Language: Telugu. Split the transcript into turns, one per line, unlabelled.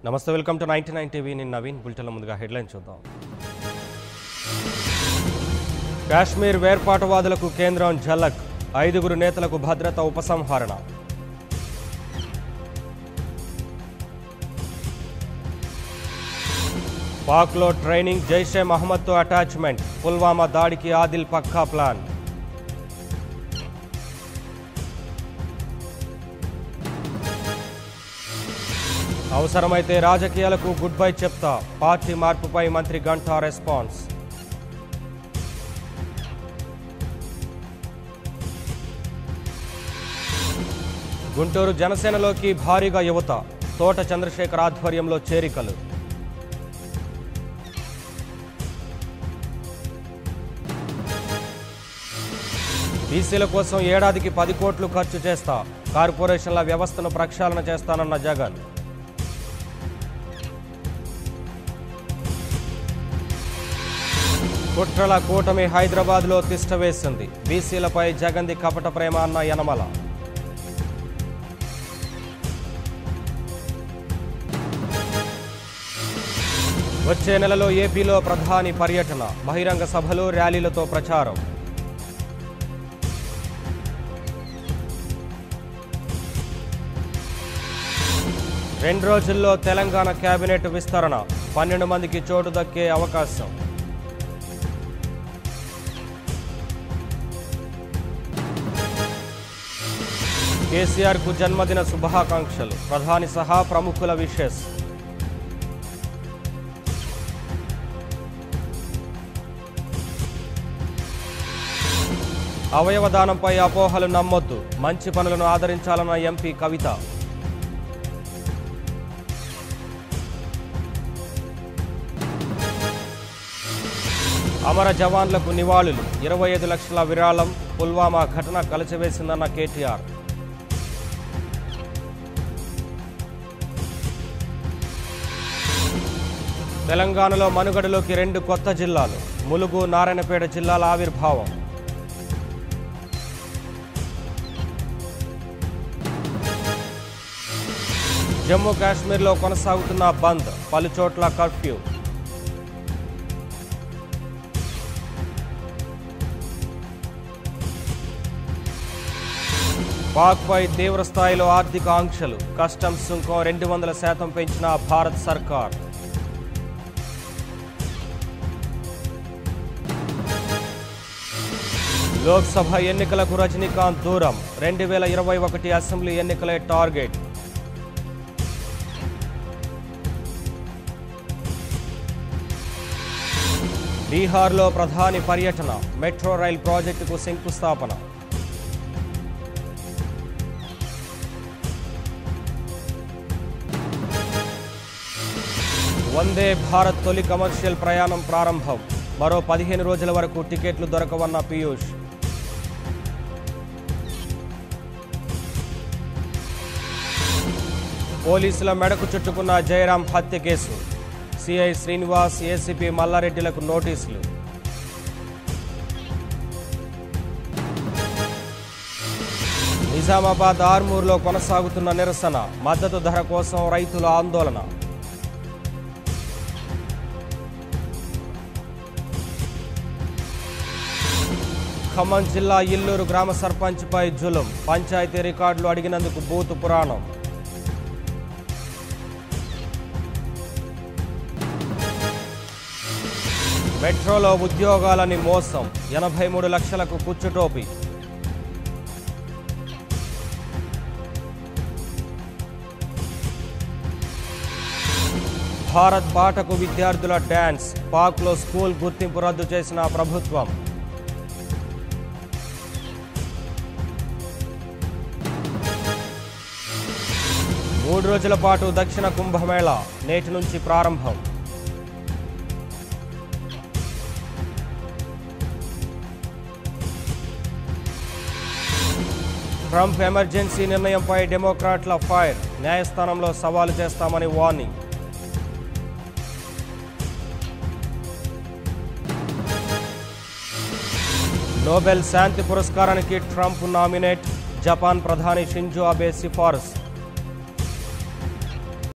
నమస్తే, వెల్కమ్ టు 99 టీవీ. నేను నవీన్. బులెటిన్ల ముందుగా హెడ్లైన్ చూద్దాం. కాశ్మీర్ వేర్పాటువాదులకు కేంద్రం ఝలక్, 5 నేతలకు భద్రత ఉపసంహరణ. పాక్లో ట్రైనింగ్, జైషే మహమ్మద్తో అటాచ్మెంట్, పుల్వామా దాడికి ఆదిల్ పక్కా ప్లాన్. అవసరమైతే రాజకీయాలకు గుడ్ బై చెప్తా, పార్టీ మార్పుపై మంత్రి గంటా రెస్పాన్స్. గుంటూరు జనసేనలోకి భారీగా యువత, తోట చంద్రశేఖర్ ఆధ్వర్యంలో చేరికలు. బీసీల కోసం ఏడాదికి 10 కోట్లు ఖర్చు చేస్తా, కార్పొరేషన్ల వ్యవస్థను ప్రక్షాళన చేస్తానన్న జగన్. కుట్రల కూటమి హైదరాబాద్లో తిష్టవేసింది, బీసీలపై జగన్ది కపట ప్రేమ అన్న యనమల. వచ్చే నెలలో ఏపీలో ప్రధాని పర్యటన, బహిరంగ సభలు ర్యాలీలతో ప్రచారం. రెండు రోజుల్లో తెలంగాణ కేబినెట్ విస్తరణ, 12 మందికి చోటు దక్కే అవకాశం. కేసీఆర్కు జన్మదిన శుభాకాంక్షలు, ప్రధాని సహా ప్రముఖుల విషెస్. అవయవదానంపై అపోహలు నమ్మొద్దు, మంచి పనులను ఆదరించాలన్న ఎంపీ కవిత. అమర జవాన్లకు నివాళులు, 25 లక్షల విరాళం, పుల్వామా ఘటన కలిసివేసిందన్న కేటీఆర్. తెలంగాణలో మనుగడలోకి 2 కొత్త జిల్లాలు, ములుగు, నారాయణపేట జిల్లాల ఆవిర్భావం. జమ్మూ కాశ్మీర్లో కొనసాగుతున్న బంద్, పలుచోట్ల కర్ఫ్యూ. పాక్పై తీవ్రస్థాయిలో ఆర్థిక ఆంక్షలు, కస్టమ్స్ సుంకం 200% పెంచిన భారత్ సర్కార్. లోక్సభ ఎన్నికలకు రజనీకాంత్ దూరం, 2021 అసెంబ్లీ ఎన్నికలే టార్గెట్. బీహార్లో ప్రధాని పర్యటన, మెట్రో రైల్ ప్రాజెక్టుకు శంకుస్థాపన. వందే భారత్ తొలి కమర్షియల్ ప్రయాణం ప్రారంభం, మరో 15 రోజుల వరకు టికెట్లు దొరకవన్న పీయూష్. పోలీసుల మెడకు చుట్టుకున్న జయరాం హత్య కేసు, సిఐ శ్రీనివాస్, ఏసీపీ మల్లారెడ్డిలకు నోటీసులు. నిజామాబాద్ ఆర్మూర్లో కొనసాగుతున్న నిరసన, మద్దతు ధర కోసం రైతుల ఆందోళన. ఖమ్మం జిల్లా ఇల్లూరు గ్రామ సర్పంచ్పై జులుం, పంచాయతీ రికార్డులు అడిగినందుకు బూతు పురాణం. మెట్రోలో ఉద్యోగాలని మోసం, 83 లక్షలకు కుచ్చుటోపి. భారత్ బాటకు విద్యార్థుల డ్యాన్స్, పాక్లో స్కూల్ గుర్తింపు రద్దు చేసిన ప్రభుత్వం. మూడు రోజుల పాటు దక్షిణ కుంభమేళా నేటి నుంచి ప్రారంభం. ట్రంప్ ఎమర్జెన్సీ నిర్ణయంపై డెమోక్రాట్ల ఫైర్, న్యాయస్థానంలో సవాలు చేస్తామని వార్నింగ్. నోబెల్ శాంతి పురస్కారానికి ట్రంప్ నామినేట్, జపాన్ ప్రధాని షింజో అబే సిఫారసు.